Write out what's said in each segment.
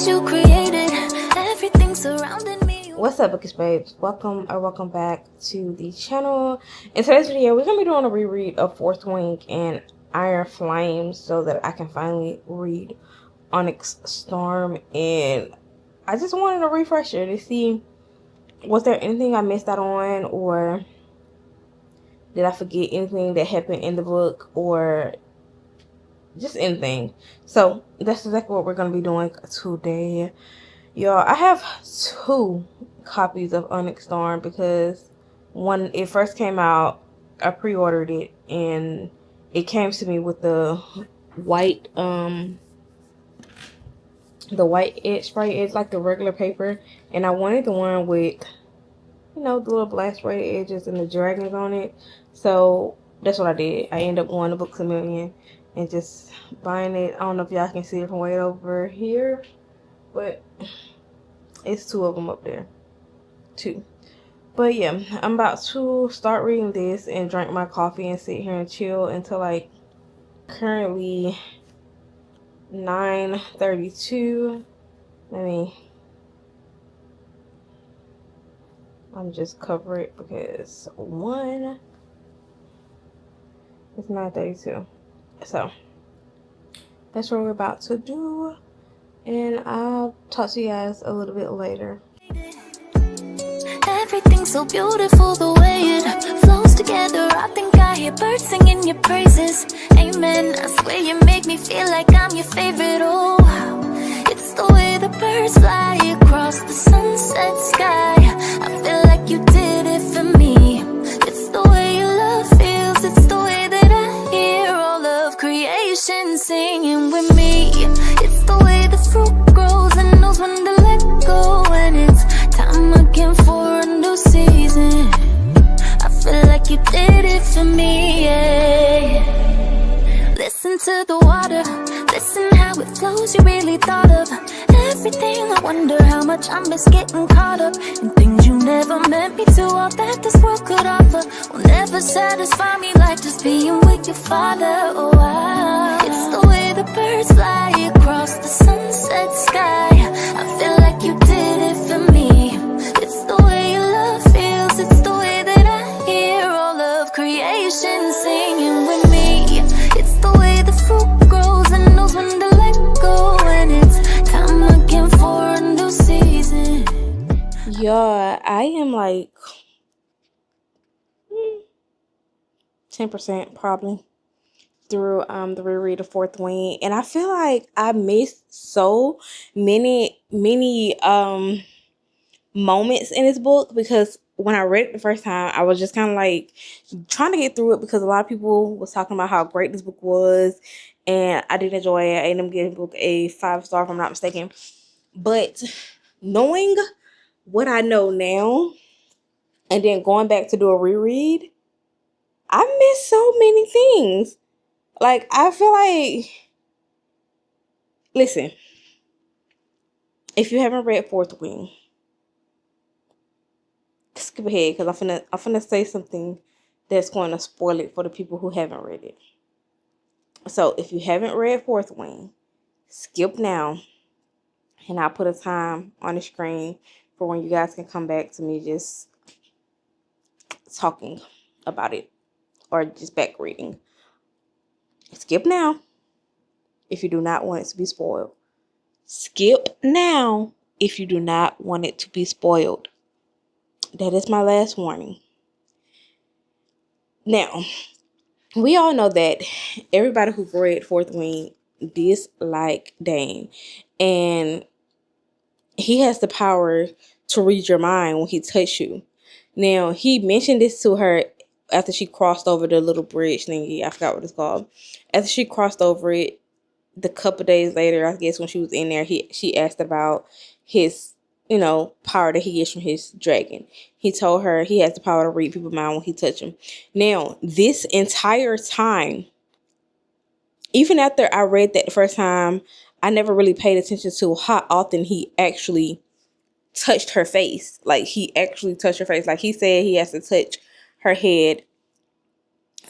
things you created, everything surrounding me. What's up, bookish babes? Welcome back to the channel. In today's video, we're gonna be doing a reread of Fourth Wing and Iron Flames so that I can finally read Onyx Storm. And I just wanted a refresher to see, was there anything I missed out on, or did I forget anything that happened in the book, or just anything. So that's exactly what we're gonna be doing today, y'all. I have 2 copies of Onyx Storm because when it first came out, I pre-ordered it and it came to me with the white edge spray. It's like the regular paper, and I wanted the one with, you know, the little black spray edges and the dragons on it. So that's what I did. I ended up going to Books A Million and just buying it. I don't know if y'all can see it from way over here, but it's 2 of them up there. 2. But yeah, I'm about to start reading this and drink my coffee and sit here and chill until like currently 9:32. I'm just cover it because it's 9:32. So that's what we're about to do, and I'll talk to you guys a little bit later. Everything's so beautiful the way it flows together. I think I hear birds singing your praises. Amen. I swear you make me feel like I'm your favorite. Oh, it's the way the birds fly across the sunset sky. I feel like you did it for me. It's the way your love feels. It's the way that I hear all of creation singing with me. It's the way the fruit grows and knows when to let go. And it's time again for a new season. I feel like you did it for me, yeah. Listen to the water, listen how it flows. You really thought of everything. I wonder how much I miss getting caught up in things you never meant me to. All that this world could offer will never satisfy me like just being with your father. Oh, it's the way the birds fly across the sunset sky. I feel like you did it for me. It's the way your love feels. It's the way that I hear all of creation singing with me. It's the way the fruit grows and knows when to let go. And it's time again for a new season. Yeah, I am like 10% probably through the reread of Fourth Wing, and I feel like I missed so many moments in this book because when I read it the first time, I was just kind of like trying to get through it because a lot of people was talking about how great this book was, and I did enjoy it. I ended up giving the book a 5-star if I'm not mistaken. But knowing what I know now and then going back to do a reread, I missed so many things. Like, I feel like, listen, if you haven't read Fourth Wing, skip ahead because I'm finna say something that's going to spoil it for the people who haven't read it. So if you haven't read Fourth Wing, skip now, and I'll put a time on the screen for when you guys can come back to me just talking about it or just back reading. Skip now if you do not want it to be spoiled. Skip now if you do not want it to be spoiled. That is my last warning. Now, we all know that everybody who read Fourth Wing dislike Dane. And he has the power to read your mind when he touched you. Now, he mentioned this to her after she crossed over the little bridge thingy. I forgot what it's called. After she crossed over it, the couple days later, I guess when she was in there, she asked about his, power that he gets from his dragon. He told her he has the power to read people's mind when he touches them. Now, this entire time, even after I read that the first time, I never really paid attention to how often he actually touched her face. Like, he actually touched her face. Like, he said he has to touch her head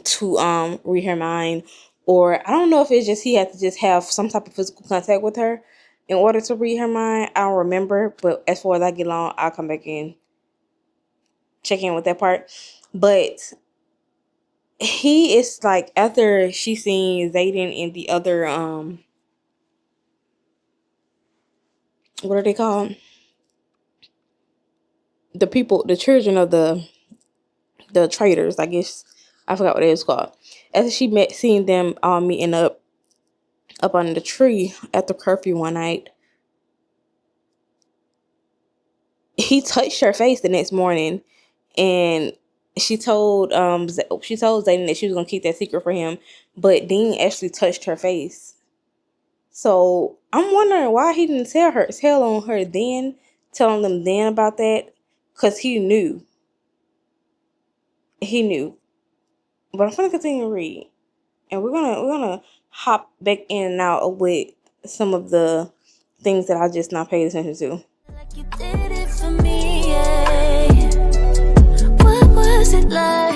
to read her mind. Or I don't know if it's just he had to just have some type of physical contact with her. in order to read her mind. I don't remember, but as far as I get along, I'll come back in, check in with that part. But he is like, after she seen Zayden and the other what are they called? The people, the children of the traders, I guess. I forgot what it was called. After she seeing them all meeting up under the tree at the curfew one night, he touched her face the next morning, and she told Zayden that she was gonna keep that secret for him, but Dean actually touched her face. So I'm wondering why he didn't tell on her then, telling them then about that, because he knew. But I'm gonna continue to read, and we're gonna hop back in and out with some of the things that I just not paid attention to. Like you did it for me, yeah. What was it like?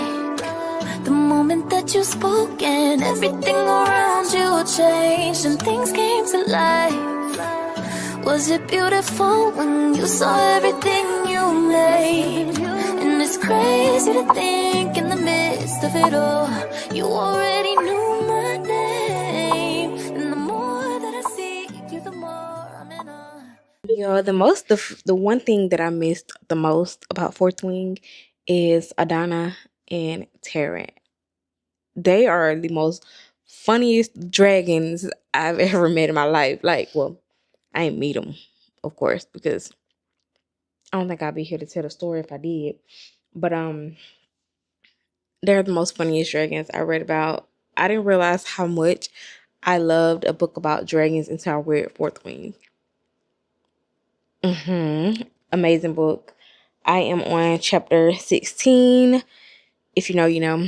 The moment that you spoke and everything around you changed and things came to life. Was it beautiful when you saw everything you made? And it's crazy to think in the midst of it all, you already knew my name. And the more that I see you, the more I'm in awe. Yo, the one thing that I missed the most about Fourth Wing is Adana and Terran. They are the most funniest dragons I've ever met in my life. Like, well, I ain't meet them, of course, because I don't think I'd be here to tell the story if I did. But they're the most funniest dragons I read about. I didn't realize how much I loved a book about dragons until I read Fourth Wing. Amazing book. I am on chapter 16. If you know, you know.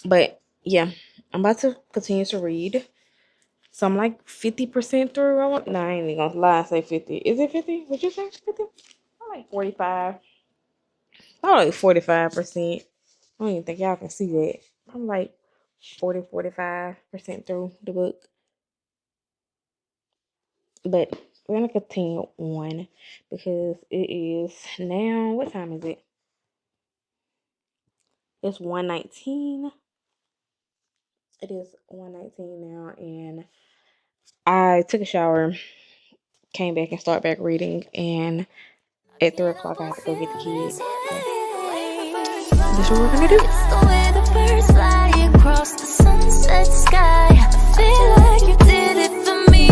But yeah, I'm about to continue to read. So I'm like 50% through. I ain't even gonna lie, say 50. Is it 50? Would you say 50? I'm like 45. I'm like 45%. I don't even think y'all can see that. I'm like 45% through the book. But we're gonna continue on because it is now, what time is it? It's 1:19. It is 1:19 now, and I took a shower, came back and started back reading, and at 3 o'clock I had to go get the kids. So that's what we're gonna do. It's the way the birds fly across the sunset sky. I feel like you did it for me.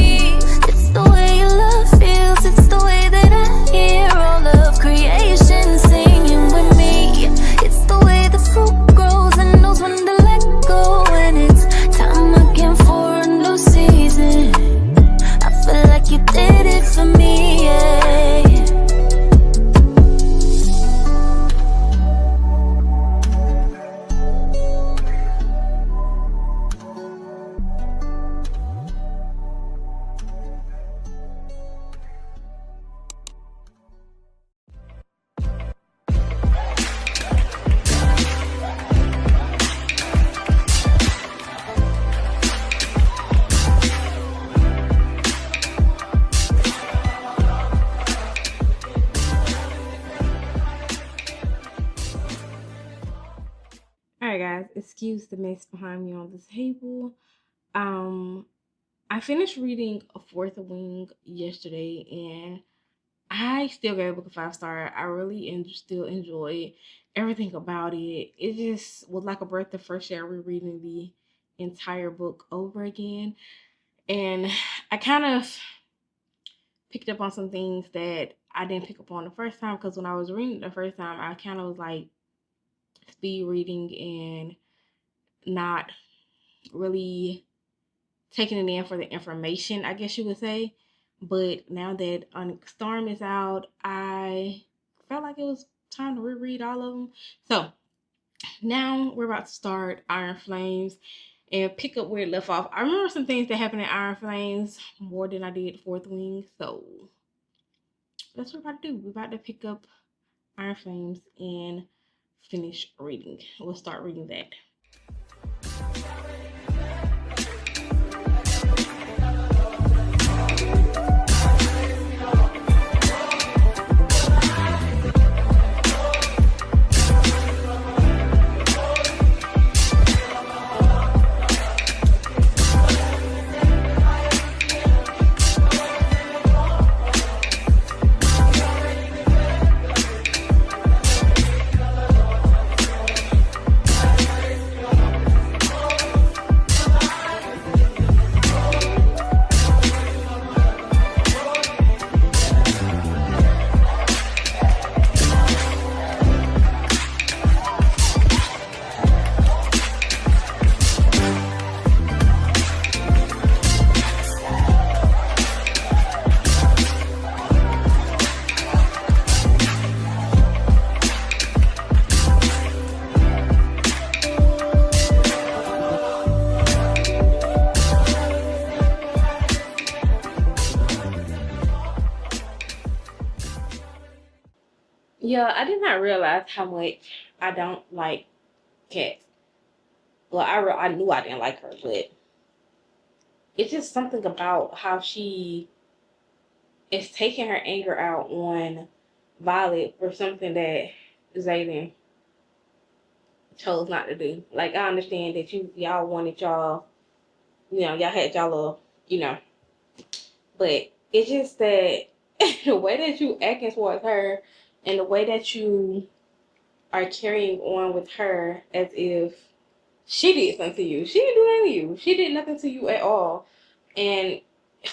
It's the way your love feels. It's the way that I hear all of creation singing with me. It's the way the fruit grows and knows when to let go. And it's time again for a new season. I feel like you did it for me, yeah. Alright guys, excuse the mess behind me on the table. I finished reading A Fourth Wing yesterday, and I still gave the book a 5-star. I really still enjoy everything about it. It just was like a breath of fresh air rereading the entire book over again. And I kind of picked up on some things that I didn't pick up on the first time, because when I was reading it the first time, I kind of was like speed reading and not really taking it in for the information, I guess you would say. But now that Storm is out, I felt like it was time to reread all of them. So now we're about to start Iron Flames and pick up where it left off. I remember some things that happened in Iron Flames more than I did Fourth Wing. So that's what we're about to do. We're about to pick up Iron Flames and finish reading. We'll start reading that. Yeah, I did not realize how much I don't like cats. Well, I knew I didn't like her, but it's just something about how she is taking her anger out on Violet for something that Zayden chose not to do. Like, I understand that y'all wanted y'all, y'all had y'all little, but it's just that the way that you acting towards her and the way that you are carrying on with her as if she did something to you. She didn't do anything to you. She did nothing to you at all. And it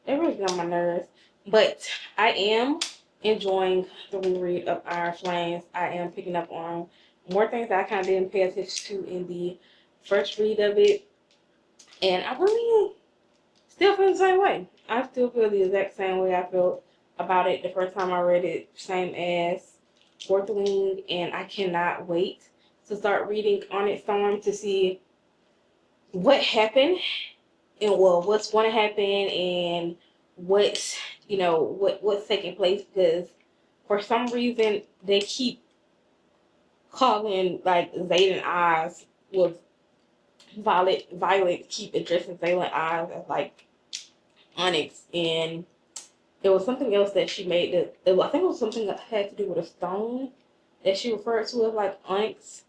really got on my nerves. But I am enjoying the reread of Iron Flames. I am picking up on more things that I kind of didn't pay attention to in the first read of it. And I really still feel the same way. I still feel the exact same way I felt about it the first time I read it. Same as Fourth Wing. And I cannot wait to start reading On Its Storm to see what happened and what's going to happen and what's what's taking place, because for some reason they keep calling like Zayden Eyes with Violet keep addressing Zayden Eyes as like Onyx, and there was something else that she made I think it was something that had to do with a stone that she referred to as like Onyx.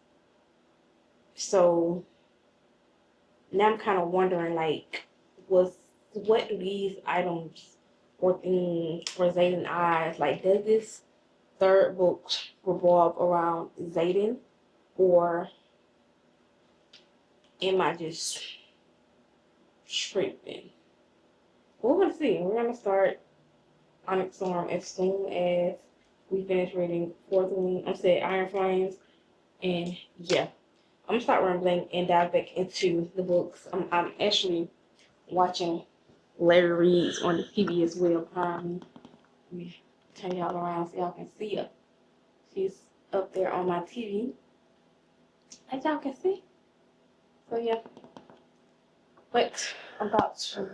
So now I'm kind of wondering, like, what do these items or things for Zayden Eyes, like, does this third book revolve around Zayden, or am I just tripping? We're gonna see. We're gonna start Onyx Storm as soon as we finish reading Fourth Wing. I'm saying Iron Flames, and yeah, I'm gonna start rambling and dive back into the books. I'm actually watching Larry Reed's on the TV as well behind me. Let me turn y'all around so y'all can see her. She's up there on my TV, as y'all can see. So yeah, but I'm about to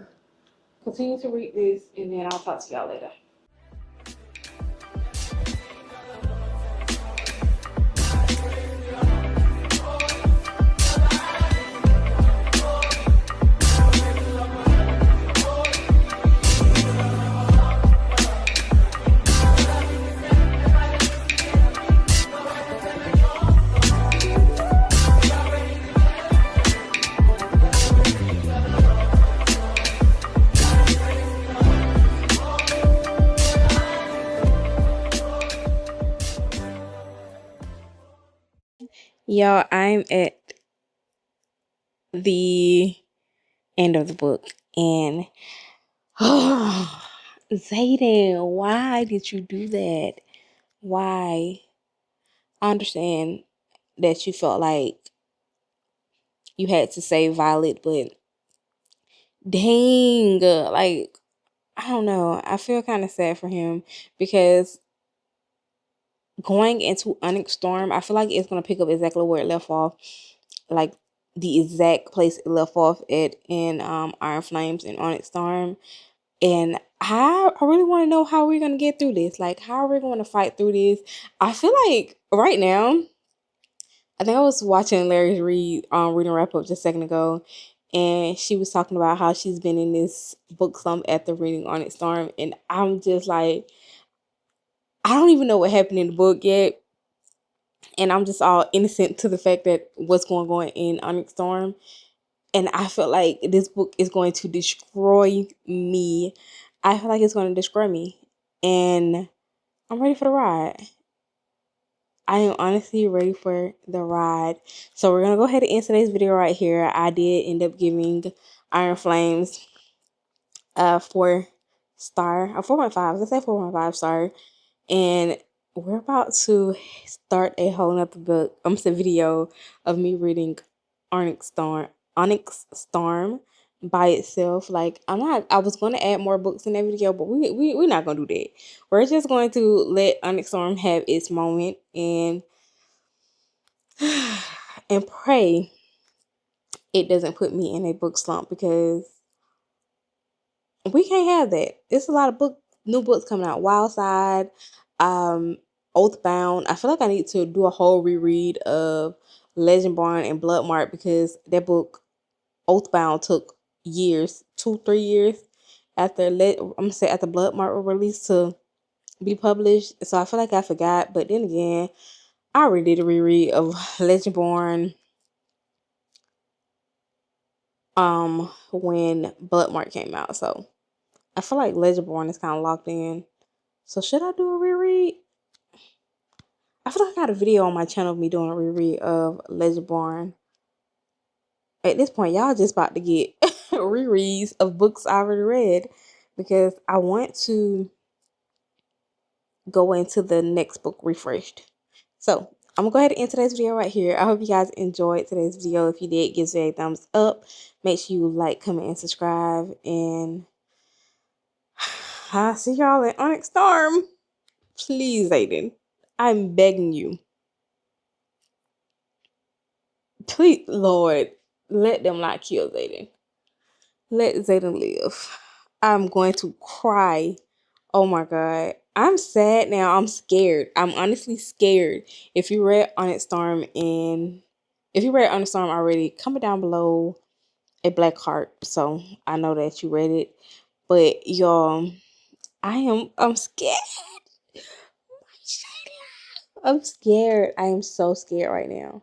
continue to read this, and then I'll talk to y'all later. Y'all, I'm at the end of the book, and Zayden, why did you do that? Why? I understand that you felt like you had to save Violet, but dang, like, I don't know. I feel kind of sad for him because going into Onyx Storm, I feel like it's gonna pick up exactly where it left off, like the exact place it left off at in Iron Flames and Onyx Storm. And I really want to know how we're gonna get through this. Like, how are we going to fight through this? I feel like right now, I think I was watching Larry's reading wrap up just a second ago, and she was talking about how she's been in this book slump after reading Onyx Storm, and I'm just like, I don't even know what happened in the book yet, and I'm just all innocent to the fact that what's going on in Onyx Storm, and I feel like this book is going to destroy me. I feel like it's going to destroy me, and I'm ready for the ride. I am honestly ready for the ride. So we're gonna go ahead and end today's video right here. I did end up giving Iron Flames a 4 star, a 4.5. Let's say 4.5 star. And we're about to start a whole nother book. Video of me reading Onyx Storm. Onyx Storm by itself. Like, I was gonna add more books in that video, but we're not gonna do that. We're just going to let Onyx Storm have its moment and and pray it doesn't put me in a book slump, because we can't have that. There's a lot of new books coming out. Wild Side, Oathbound. I feel like I need to do a whole reread of Legendborn and Bloodmark because that book Oathbound took years, 2-3 years after I'm gonna say after Bloodmark was released to be published. So I feel like I forgot. But then again, I already did a reread of Legendborn when Bloodmark came out. So I feel like Legendborn is kind of locked in. So should I do a reread? I feel like I got a video on my channel of me doing a reread of Legendborn. At this point, y'all just about to get rereads of books I already read because I want to go into the next book refreshed. So I'm gonna go ahead and end today's video right here. I hope you guys enjoyed today's video. If you did, give it a thumbs up. Make sure you like, comment, and subscribe. And I'll see y'all in Onyx Storm. Please, Aiden. I'm begging you. Please, Lord, let them not kill Zayden. Let Zayden live. I'm going to cry. Oh my God. I'm sad now. I'm scared. I'm honestly scared. If you read Onyx Storm already, comment down below a black heart so I know that you read it. But y'all, I'm scared. I'm scared. I am so scared right now.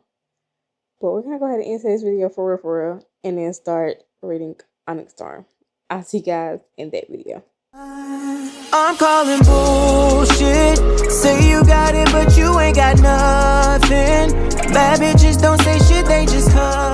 But we're gonna go ahead and end this video for real, and then start reading Onyx Storm. I'll see you guys in that video. I'm calling bullshit. Say you got it, but you ain't got nothing. Bad bitches don't say shit, they just come.